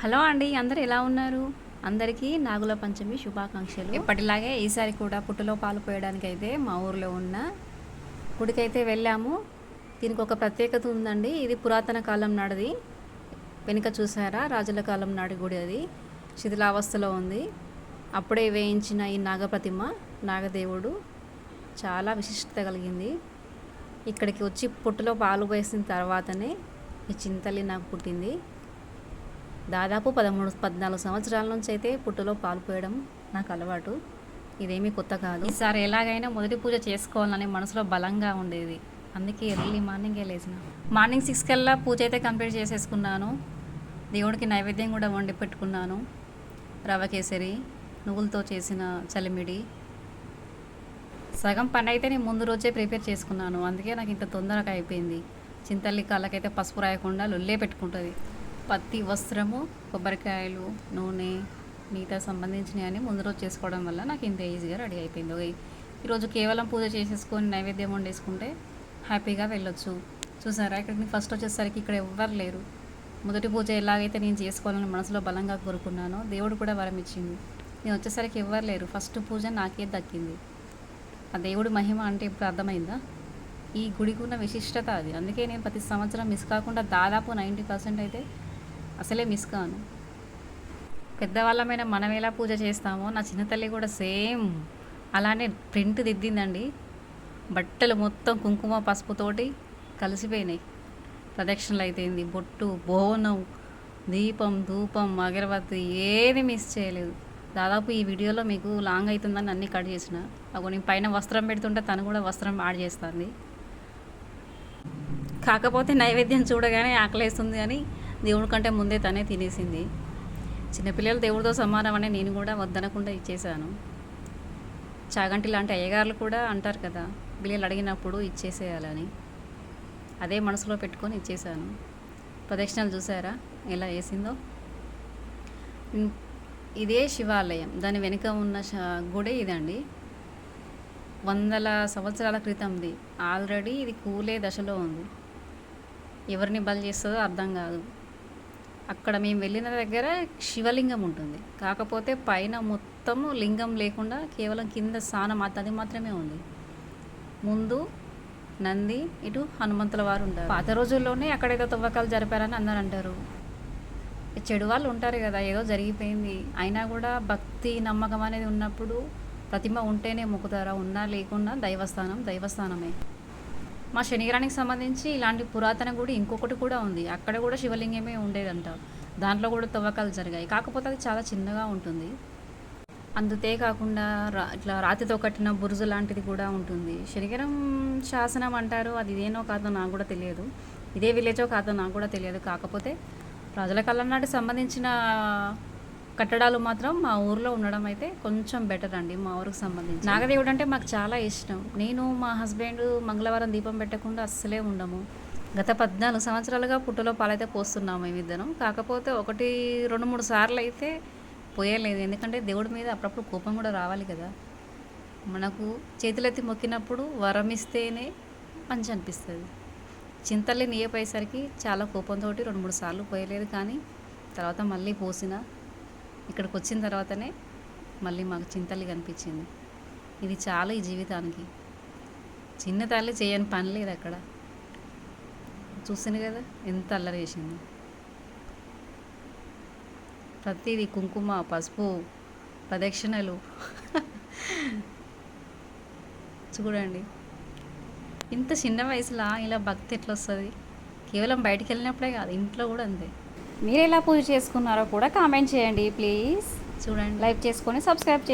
Hello అండి, అందరు ఎలా ఉన్నారు? అందరికీ నాగుల పంచమి శుభాకాంక్షలు. ఎప్పటిలాగే ఈసారి కూడా పుట్టలో పాలు పోయడానికి అయితే మా ఊర్లో ఉన్న గుడికైతే వెళ్ళాము. దీనికి ఒక ప్రత్యేకత ఉందండి. ఇది పురాతన కాలం నాటిది. వెనుక చూసారా, రాజుల కాలం నాటి గుడి. అది శిథిలావస్థలో ఉంది. అప్పుడే వేయించిన ఈ నాగప్రతిమ, నాగదేవుడు చాలా విశిష్టత కలిగింది. ఇక్కడికి వచ్చి పుట్టలో పాలు పోసిన తర్వాతనే ఈ చింతల్లి నాకు పుట్టింది. దాదాపు 13-14 సంవత్సరాల నుంచి అయితే పుట్టలో పాలు పోయడం నాకు అలవాటు. ఇదేమీ కొత్త కాదు. ఈసారి ఎలాగైనా మొదటి పూజ చేసుకోవాలని మనసులో బలంగా ఉండేది. అందుకే ఎర్లీ మార్నింగే లేచిన. మార్నింగ్ 6 కల్లా పూజ అయితే కంప్లీట్ చేసేసుకున్నాను. దేవుడికి నైవేద్యం కూడా వండి పెట్టుకున్నాను. రవ కేసరి, నువ్వులతో చేసిన చలిమిడి. సగం పని అయితే నేను ముందు రోజే ప్రిపేర్ చేసుకున్నాను. అందుకే నాకు ఇంత తొందరగా అయిపోయింది. చింతల్లి కాళ్ళకైతే పసుపు రాయకుండా లొల్లే పెట్టుకుంటుంది. పత్తి, వస్త్రము, కొబ్బరికాయలు, నూనె, మిగతా సంబంధించినవి అని ముందు రోజు చేసుకోవడం వల్ల నాకు ఇంత ఈజీగా రెడీ అయిపోయింది. ఈరోజు కేవలం పూజ చేసేసుకొని నైవేద్యం వండేసుకుంటే హ్యాపీగా వెళ్ళొచ్చు. చూసారా, ఇక్కడికి ఫస్ట్ వచ్చేసరికి ఇక్కడ ఎవ్వరు లేరు. మొదటి పూజ ఎలాగైతే నేను చేసుకోవాలని మనసులో బలంగా కోరుకున్నానో దేవుడు కూడా వరం ఇచ్చింది. నేను వచ్చేసరికి ఎవ్వరు లేరు. ఫస్ట్ పూజ నాకే దక్కింది. ఆ దేవుడి మహిమ అంటే ఇప్పుడు అర్థమైందా? ఈ గుడికి ఉన్న విశిష్టత అది. అందుకే నేను ప్రతి సంవత్సరం మిస్ కాకుండా దాదాపు 90% అయితే అసలే మిస్ కాను. పెద్దవాళ్ళమైన మనం ఎలా పూజ చేస్తామో నా చిన్న తల్లి కూడా సేమ్ అలానే ప్రింట్ దిద్దిందండి. బట్టలు మొత్తం కుంకుమ పసుపుతోటి కలిసిపోయినాయి. ప్రదక్షిణలు అయితేంది, బొట్టు, బోనం, దీపం, ధూపం, అగరబత్తి ఏది మిస్ చేయలేదు. దాదాపు ఈ వీడియోలో మీకు లాంగ్ అవుతుందని అన్నీ కట్ చేసిన. అగో నేను పైన వస్త్రం పెడుతుంటే తను కూడా వస్త్రం యాడ్ చేస్తుంది. కాకపోతే నైవేద్యం చూడగానే ఆకలేస్తుంది అని దేవుడి కంటే ముందే తనే తినేసింది. చిన్నపిల్లలు దేవుడితో సమానం అని నేను కూడా వద్దనకుండా ఇచ్చేసాను. చాగంటి లాంటి అయ్యగారులు కూడా అంటారు కదా, పిల్లలు అడిగినప్పుడు ఇచ్చేసేయాలని. అదే మనసులో పెట్టుకొని ఇచ్చేసాను. ప్రదక్షిణలు చూసారా ఎలా వేసిందో? ఇదే శివాలయం. దాని వెనుక ఉన్న గుడే ఇదండి. 100 సంవత్సరాల క్రితంది. ఆల్రెడీ ఇది కూలే దశలో ఉంది. ఎవరిని బలి చేస్తుందో అర్థం కాదు. అక్కడ మేము వెళ్ళిన దగ్గర శివలింగం ఉంటుంది. కాకపోతే పైన మొత్తము లింగం లేకుండా కేవలం కింద స్నానం అది మాత్రమే ఉంది. ముందు నంది, ఇటు హనుమంతుల వారు ఉంటారు. పాత రోజుల్లోనే అక్కడేదో తవ్వకాలు జరిపారని అందరు అంటారు. చెడు వాళ్ళు ఉంటారు కదా, ఏదో జరిగిపోయింది అయినా కూడా భక్తి నమ్మకం అనేది ఉన్నప్పుడు ప్రతిమ ఉంటేనే మొక్కుతారా, ఉన్నా లేకున్నా దైవస్థానమే. మా శనిగిరానికి సంబంధించి ఇలాంటి పురాతన గుడి ఇంకొకటి కూడా ఉంది. అక్కడ కూడా శివలింగమే ఉండేదంట. దాంట్లో కూడా తవ్వకాలు జరిగాయి. కాకపోతే అది చాలా చిన్నగా ఉంటుంది. అందుతే కాకుండా ఇట్లా రాతితో కట్టిన బురుజు లాంటిది కూడా ఉంటుంది. శనిగిరం శాసనం అంటారు. అది ఇదేనో కాదో నాకు కూడా తెలియదు. ఇదే విలేజో కాదో నాకు కూడా తెలియదు. కాకపోతే రాజుల కాలం నాటి సంబంధించిన కట్టడాలు మాత్రం మా ఊర్లో ఉండడం అయితే కొంచెం బెటర్ అండి. మా ఊరికి సంబంధించి నాగదేవుడు అంటే మాకు చాలా ఇష్టం. నేను మా హస్బెండ్ మంగళవారం దీపం పెట్టకుండా అస్సలే ఉండము. గత 14 సంవత్సరాలుగా పుట్టలో పాలైతే పోస్తున్నాము మేమిద్దరం. కాకపోతే 1-2-3 సార్లు అయితే పోయలేదు. ఎందుకంటే దేవుడి మీద అప్పుడప్పుడు కోపం కూడా రావాలి కదా. మనకు చేతులెత్తి మొక్కినప్పుడు వరం ఇస్తేనే మంచి అనిపిస్తుంది. చింతల్లి నీయపోయేసరికి చాలా కోపంతో 2-3 సార్లు పోయలేదు. కానీ తర్వాత మళ్ళీ పోసిన. ఇక్కడికి వచ్చిన తర్వాతనే మళ్ళీ మాకు చింతల్లి కనిపించింది. ఇది చాలా ఈ జీవితానికి. చిన్న తల్లి చేయని పని లేదు అక్కడ. చూసింది కదా ఎంత అల్లరి చేసింది. ప్రతిదీ కుంకుమ, పసుపు, ప్రదక్షిణలు చూడండి. ఇంత చిన్న వయసులో ఇలా భక్తి ఎట్లా వస్తుంది? కేవలం బయటికి వెళ్ళినప్పుడే కాదు, ఇంట్లో కూడా అంతే. మీరు ఎలా పూజ చేసుకున్నారో కూడా కామెంట్ చేయండి ప్లీజ్. చూడండి, లైక్ చేసుకొని సబ్స్క్రైబ్ చేయండి.